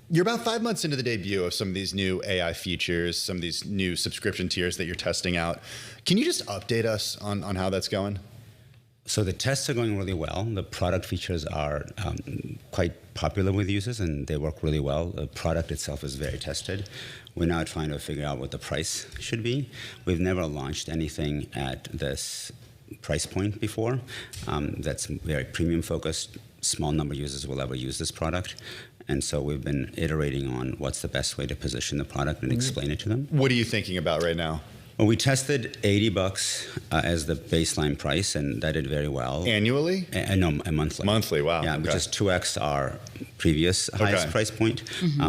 You're about 5 months into the debut of some of these new AI features, some of these new subscription tiers that you're testing out. Can you just update us on how that's going? So the tests are going really well. The product features are quite popular with users, and they work really well. The product itself is very tested. We're now trying to figure out what the price should be. We've never launched anything at this price point before. That's very premium focused. Small number of users will ever use this product. And so we've been iterating on what's the best way to position the product and explain it to them. What are you thinking about right now? Well, we tested $80 as the baseline price, and that did very well. Annually? No, monthly. Monthly, wow. Yeah, which is 2x our previous highest price point.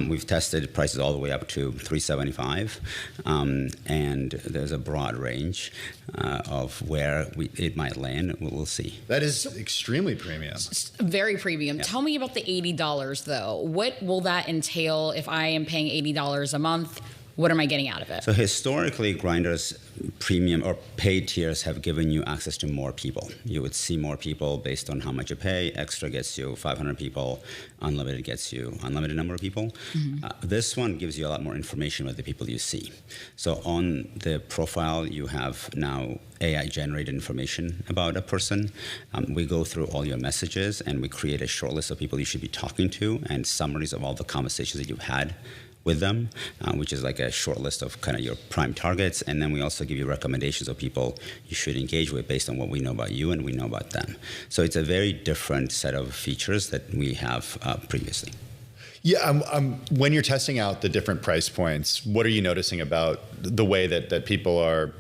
We've tested prices all the way up to $375, and there's a broad range of where it might land. We'll see. That is extremely premium. Very premium. Yeah. Tell me about the $80, though. What will that entail if I am paying $80 a month? What am I getting out of it? So historically, Grindr's premium or paid tiers have given you access to more people. You would see more people based on how much you pay. Extra gets you 500 people. Unlimited gets you unlimited number of people. This one gives you a lot more information about the people you see. So on the profile, you have now AI-generated information about a person. We go through all your messages, and we create a short list of people you should be talking to and summaries of all the conversations that you've had with them, which is like a short list of kind of your prime targets. And then we also give you recommendations of people you should engage with based on what we know about you and we know about them. So it's a very different set of features that we have previously. Yeah, when you're testing out the different price points, what are you noticing about the way that people are,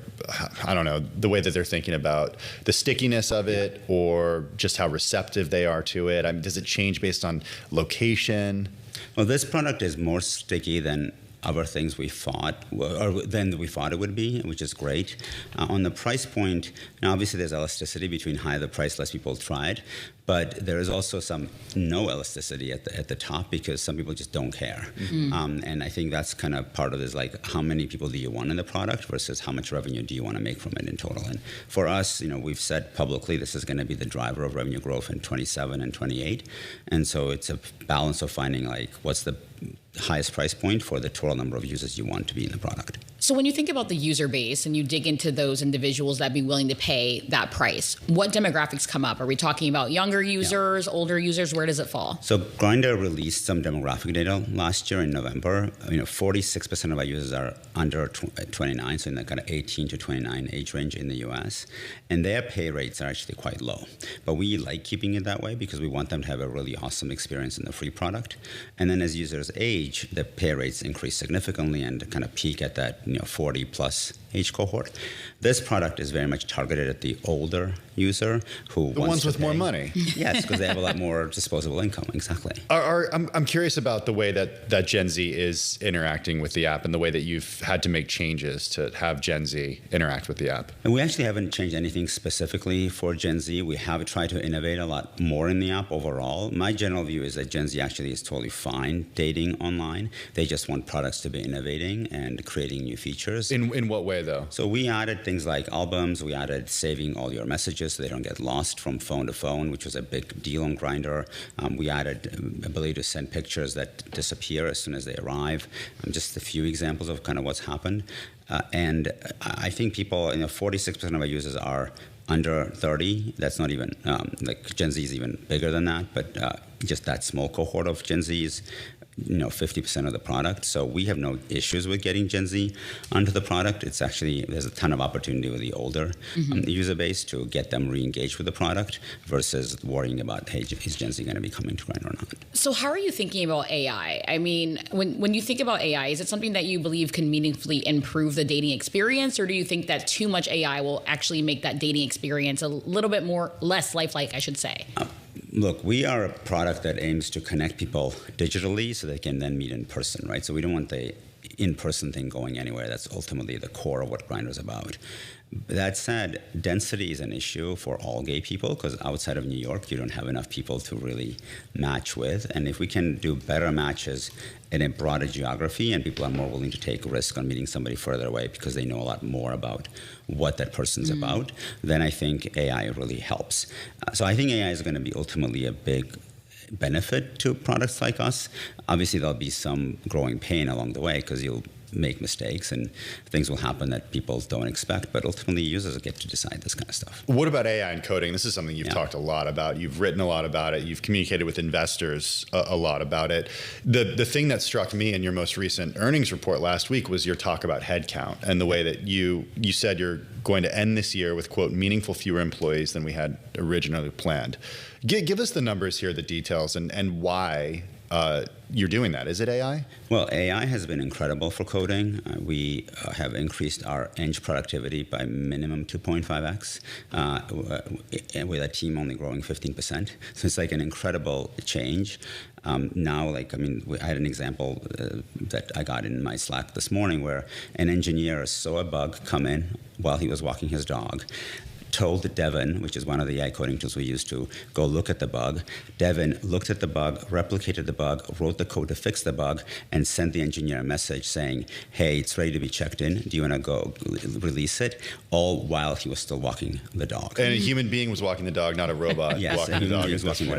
I don't know, the way that they're thinking about the stickiness of it, or just how receptive they are to it? I mean, does it change based on location? Well, this product is more sticky than other things we thought, or than we thought it would be, which is great. On the price point, now obviously there's elasticity between higher the price, less people try it, but there is also some no elasticity at the top because some people just don't care. And I think that's kind of part of this, like how many people do you want in the product versus how much revenue do you want to make from it in total. And for us, we've said publicly this is going to be the driver of revenue growth in 27 and 28. And so it's a balance of finding like what's the highest price point for the total number of users you want to be in the product. So when you think about the user base and you dig into those individuals that be willing to pay that price, what demographics come up? Are we talking about younger users, older users? Where does it fall? So Grindr released some demographic data last year in November. 46% of our users are under 29, so in the kind of 18 to 29 age range in the US. And their pay rates are actually quite low. But we like keeping it that way because we want them to have a really awesome experience in the free product. And then as users age, the pay rates increase significantly and kind of peak at that 40 plus age cohort. This product is very much targeted at the older user who the ones with more money. Yes, because they have a lot more disposable income. Exactly. I'm curious about the way that Gen Z is interacting with the app and the way that you've had to make changes to have Gen Z interact with the app. And we actually haven't changed anything specifically for Gen Z. We have tried to innovate a lot more in the app overall. My general view is that Gen Z actually is totally fine dating online. They just want products to be innovating and creating new features. In what way, though? So we added things like albums. We added saving all your messages so they don't get lost from phone to phone, which was a big deal on Grindr. We added ability to send pictures that disappear as soon as they arrive. Just a few examples of kind of what's happened. And I think people, 46% of our users are under 30. That's not even, like Gen Z is even bigger than that, but just that small cohort of Gen Z is 50% of the product. So we have no issues with getting Gen Z onto the product. It's actually, there's a ton of opportunity with the older user base to get them re-engaged with the product versus worrying about, hey, is Gen Z going to be coming to Grindr or not? So how are you thinking about AI? I mean, when you think about AI, is it something that you believe can meaningfully improve the dating experience, or do you think that too much AI will actually make that dating experience a little bit less lifelike, I should say? Look, we are a product that aims to connect people digitally so they can then meet in person, right? So we don't want the in-person thing going anywhere. That's ultimately the core of what Grindr is about. That said, density is an issue for all gay people because outside of New York, you don't have enough people to really match with. And if we can do better matches in a broader geography and people are more willing to take a risk on meeting somebody further away because they know a lot more about what that person's about, then I think AI really helps. So I think AI is going to be ultimately a big benefit to products like us. Obviously, there'll be some growing pain along the way because you'll make mistakes and things will happen that people don't expect, but ultimately users get to decide this kind of stuff. What about AI and coding? This is something you've talked a lot about. You've written a lot about it. You've communicated with investors a lot about it. The thing that struck me in your most recent earnings report last week was your talk about headcount and the way that you said you're going to end this year with, quote, meaningful fewer employees than we had originally planned. Give us the numbers here, the details, and why you're doing that. Is it AI? Well, AI has been incredible for coding. We have increased our eng productivity by minimum 2.5x, with a team only growing 15%. So it's like an incredible change. Now, I had an example that I got in my Slack this morning where an engineer saw a bug come in while he was walking his dog, told Devin, which is one of the AI coding tools we use, to go look at the bug. Devin looked at the bug, replicated the bug, wrote the code to fix the bug, and sent the engineer a message saying, hey, it's ready to be checked in. Do you want to go release it? All while he was still walking the dog. And a human being was walking the dog, not a robot yes, walking the dog.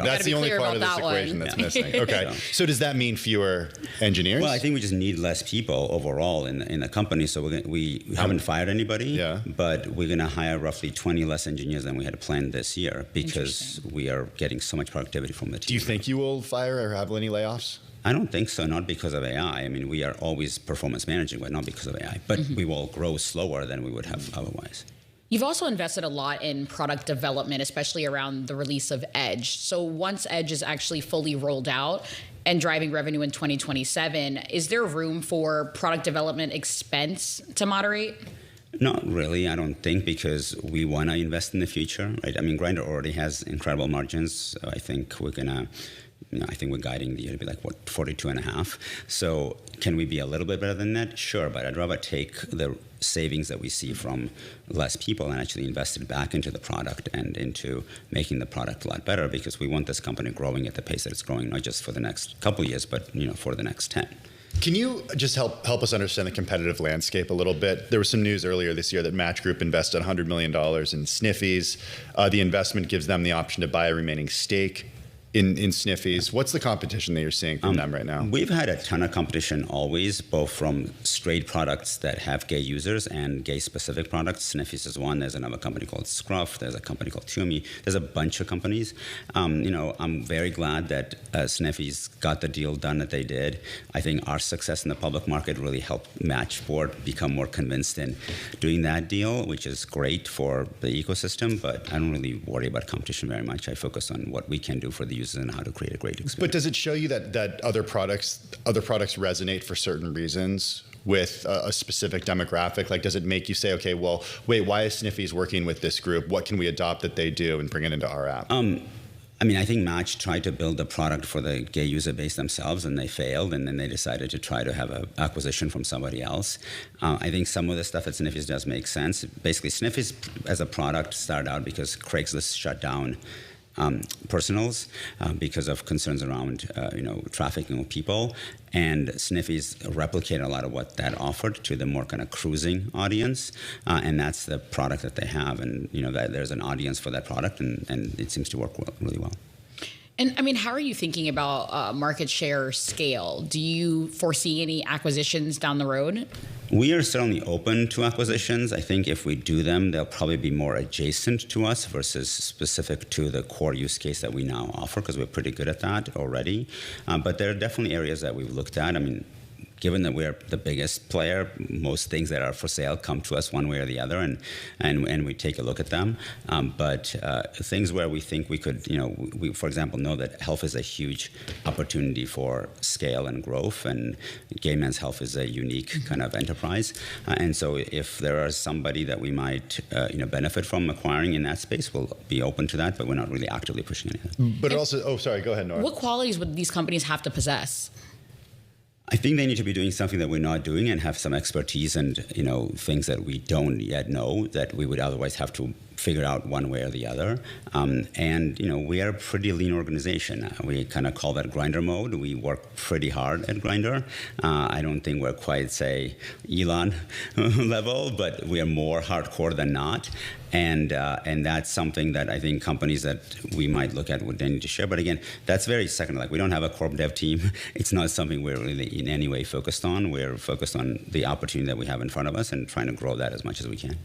That's the only part of this equation that's missing. Okay. So does that mean fewer engineers? Well, I think we just need less people overall in the company. So we haven't fired anybody, but we're going to hire roughly 20 less engineers than we had planned this year because we are getting so much productivity from the team. Do you think you will fire or have any layoffs? I don't think so, not because of AI. I mean, we are always performance managing, but not because of AI. But we will grow slower than we would have otherwise. You've also invested a lot in product development, especially around the release of Edge. So once Edge is actually fully rolled out and driving revenue in 2027, is there room for product development expense to moderate? Not really, I don't think, because we want to invest in the future, right? I mean, Grindr already has incredible margins. So I think we're guiding the year to be 42.5. So can we be a little bit better than that? Sure, but I'd rather take the savings that we see from less people and actually invest it back into the product and into making the product a lot better, because we want this company growing at the pace that it's growing, not just for the next couple of years, but for the next 10. Can you just help us understand the competitive landscape a little bit? There was some news earlier this year that Match Group invested $100 million in Sniffies. The investment gives them the option to buy a remaining stake in Sniffies. What's the competition that you're seeing from them right now? We've had a ton of competition always, both from straight products that have gay users and gay-specific products. Sniffies is one. There's another company called Scruff. There's a company called Tumi. There's a bunch of companies. I'm very glad that Sniffies got the deal done that they did. I think our success in the public market really helped Matchboard become more convinced in doing that deal, which is great for the ecosystem, but I don't really worry about competition very much. I focus on what we can do for the users and how to create a great experience. But does it show you that other products resonate for certain reasons with a specific demographic? Does it make you say, okay, well, wait, why is Sniffies working with this group? What can we adopt that they do and bring it into our app? I think Match tried to build a product for the gay user base themselves, and they failed, and then they decided to try to have an acquisition from somebody else. I think some of the stuff at Sniffies does make sense. Basically, Sniffies as a product started out because Craigslist shut down personals because of concerns around trafficking of people, and Sniffies replicated a lot of what that offered to the more kind of cruising audience, and that's the product that they have, and that there's an audience for that product, and it seems to work really well. And I mean, how are you thinking about market share scale? Do you foresee any acquisitions down the road? We are certainly open to acquisitions. I think if we do them, they'll probably be more adjacent to us versus specific to the core use case that we now offer, because we're pretty good at that already. But there are definitely areas that we've looked at. I mean, given that we're the biggest player, most things that are for sale come to us one way or the other, and we take a look at them. But things where we think we could, we, for example, know that health is a huge opportunity for scale and growth, and gay men's health is a unique kind of enterprise. And so if there is somebody that we might benefit from acquiring in that space, we'll be open to that, but we're not really actively pushing anything. But also, sorry, go ahead, Nora. What qualities would these companies have to possess? I think they need to be doing something that we're not doing and have some expertise and things that we don't yet know that we would otherwise have to figure out one way or the other. And we are a pretty lean organization. We kind of call that Grindr mode. We work pretty hard at Grindr. I don't think we're quite, say, Elon level, but we are more hardcore than not. And that's something that I think companies that we might look at would need to share. But again, that's very secondary. Like, we don't have a corp dev team. It's not something we're really in any way focused on. We're focused on the opportunity that we have in front of us and trying to grow that as much as we can.